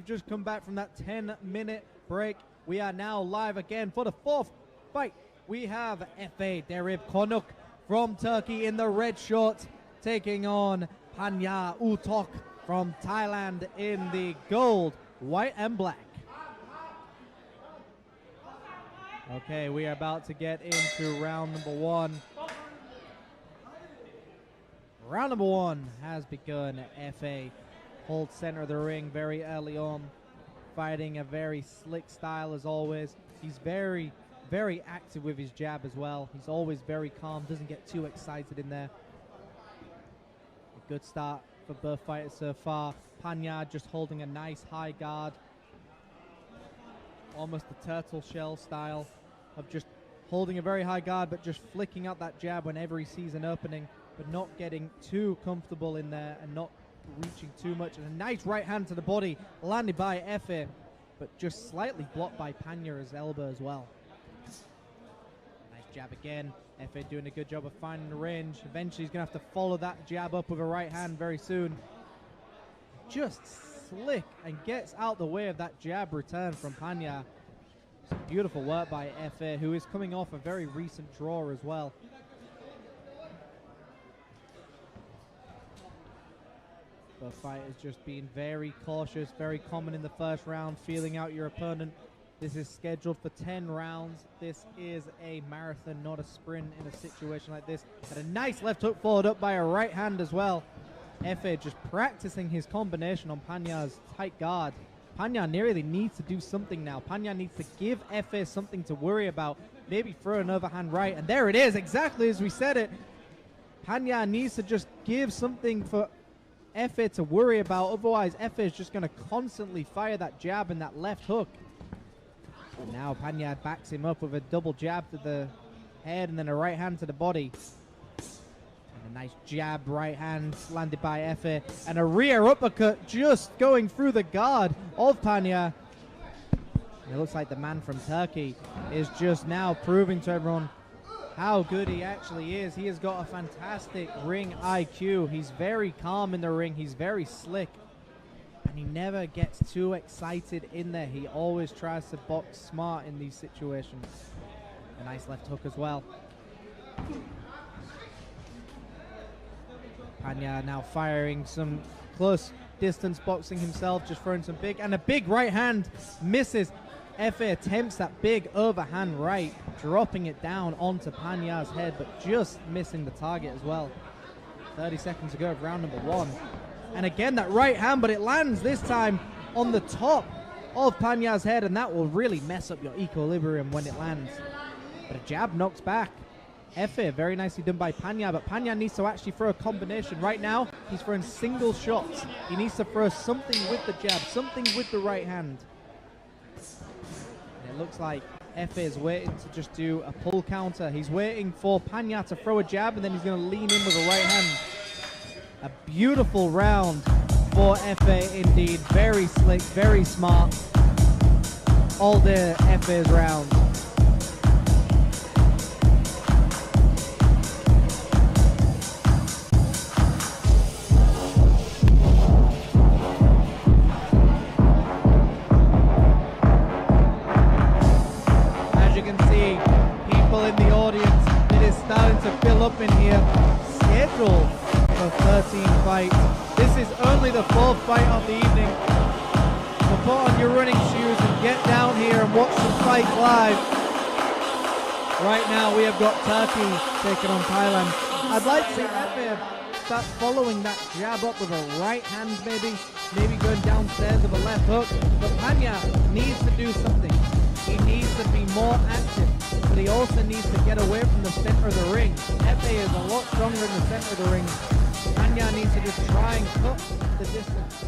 We've just come back from that 10-minute break. We are now live again for the fourth fight. We have Efe Derin Konuk from Turkey in the red shorts taking on Panya Uthok from Thailand in the gold, white and black. Okay, we are about to get into round number one. Round number one has begun. Efe holds center of the ring very early on, fighting a very slick style as always. He's very, very active with his jab as well. He's always very calm, doesn't get too excited in there. A good start for both fighters so far. Panya just holding a nice high guard. Almost the turtle shell style of just holding a very high guard but just flicking out that jab whenever he sees an opening, but not getting too comfortable in there and not reaching too much. And a nice right hand to the body landed by Efe, but just slightly blocked by Panya's elbow as well. Nice jab again. Efe doing a good job of finding the range. Eventually he's going to have to follow that jab up with a right hand very soon. Just slick and gets out the way of that jab return from Panya. Some beautiful work by Efe, who is coming off a very recent draw as well. Both fighters just being very cautious, very common in the first round, feeling out your opponent. This is scheduled for 10 rounds. This is a marathon, not a sprint in a situation like this. And a nice left hook followed up by a right hand as well. Efe just practicing his combination on Panya's tight guard. Panya nearly needs to do something now. Panya needs to give Efe something to worry about. Maybe throw an overhand right. And there it is, exactly as we said it. Panya needs to just give something for Efe to worry about. Otherwise, Efe is just going to constantly fire that jab and that left hook. And now Panya backs him up with a double jab to the head and then a right hand to the body. And a nice jab right hand landed by Efe. And a rear uppercut just going through the guard of Panya. It looks like the man from Turkey is just now proving to everyone how good he actually is. He has got a fantastic ring IQ. He's very calm in the ring. He's very slick. And he never gets too excited in there. He always tries to box smart in these situations. A nice left hook as well. Panya now firing some close distance boxing himself, just throwing some big, and a big right hand misses. Efe attempts that big overhand right, dropping it down onto Panya's head, but just missing the target as well. 30 seconds to go of round number one. And again, that right hand, but it lands this time on the top of Panya's head, and that will really mess up your equilibrium when it lands. But a jab knocks back. Efe, very nicely done by Panya, but Panya needs to actually throw a combination. Right now, he's throwing single shots. He needs to throw something with the jab, something with the right hand. And it looks like Efe is waiting to just do a pull counter. He's waiting for Panya to throw a jab, and then he's going to lean in with a right hand. A beautiful round for Efe indeed. Very slick, very smart. All day Efe's round. As you can see, people in the audience, it is starting to fill up in here. Scheduled for 13 fights. This is only the fourth fight of the evening. So put on your running shoes and get down here and watch some fights live. Right now we have got Turkey taking on Thailand. I'd like to see Efe start following that jab up with a right hand maybe going downstairs with a left hook. But Panya needs to do something. He needs to be more active, but he also needs to get away from the center of the ring. Efe is a lot stronger in the center of the ring. Panya needs to just try and cut the distance.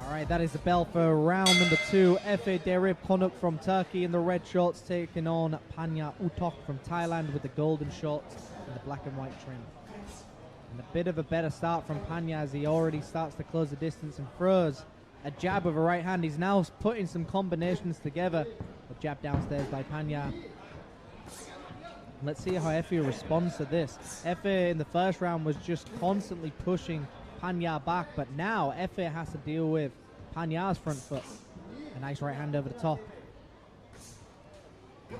All right, that is the bell for round number two. Efe Derin Konuk from Turkey in the red shorts taking on Panya Uthok from Thailand with the golden shorts and the black and white trim. And a bit of a better start from Panya as he already starts to close the distance and throws a jab with a right hand. He's now putting some combinations together. A jab downstairs by Panya. Let's see how Efe responds to this. Efe in the first round was just constantly pushing Panya back, but now Efe has to deal with Panya's front foot. A nice right hand over the top.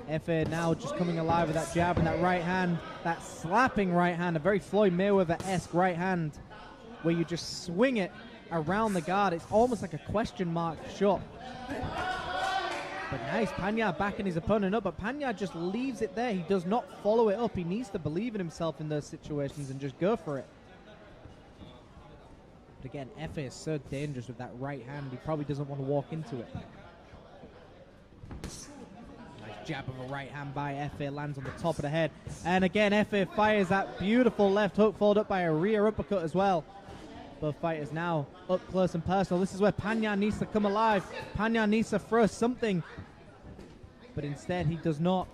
Efe now just coming alive with that jab and that right hand, that slapping right hand, a very Floyd Mayweather-esque right hand, where you just swing it around the guard. It's almost like a question mark shot. But nice, Panya backing his opponent up, but Panya just leaves it there. He does not follow it up. He needs to believe in himself in those situations and just go for it. But again, Efe is so dangerous with that right hand. He probably doesn't want to walk into it. Nice jab of a right hand by Efe, lands on the top of the head. And again, Efe fires that beautiful left hook, followed up by a rear uppercut as well. Both fighters now up close and personal. This is where Panya needs to come alive. Panya needs to throw something, but instead he does not.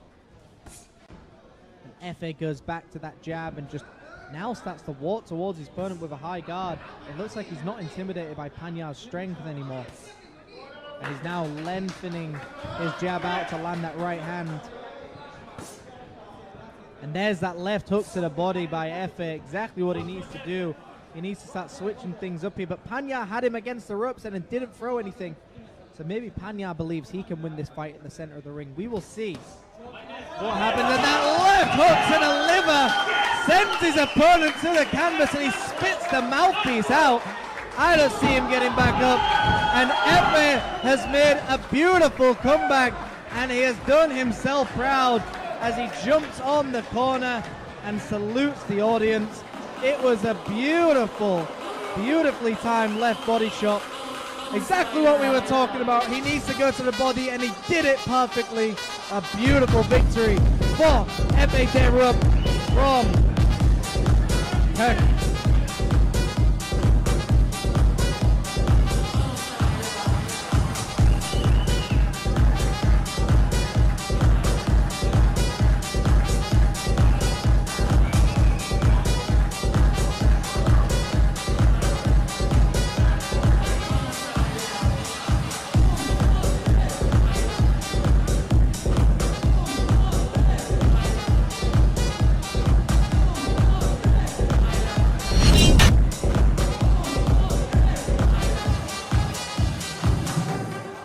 And Efe goes back to that jab and just now starts to walk towards his opponent with a high guard. It looks like he's not intimidated by Panya's strength anymore. And he's now lengthening his jab out to land that right hand. And there's that left hook to the body by Efe, exactly what he needs to do. He needs to start switching things up here, but Panya had him against the ropes and didn't throw anything. So maybe Panya believes he can win this fight in the center of the ring. We will see what happens. And that left hook to the liver sends his opponent to the canvas, and he spits the mouthpiece out. I don't see him getting back up. And Efe has made a beautiful comeback, and he has done himself proud as he jumps on the corner and salutes the audience. It was a beautiful, beautifully timed left body shot. Exactly what we were talking about. He needs to go to the body, and he did it perfectly. A beautiful victory for Efe Derin from Turkey.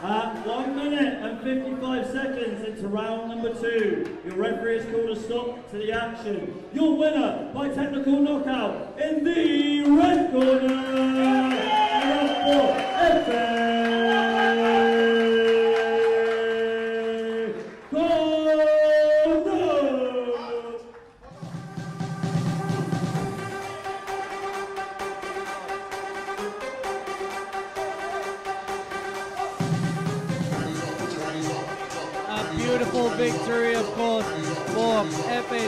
At 1 minute and 55 seconds into round number 2, your referee has called a stop to the action. Your winner by technical knockout in the red corner, Efe Derin Konuk. A beautiful victory, of course, for Efe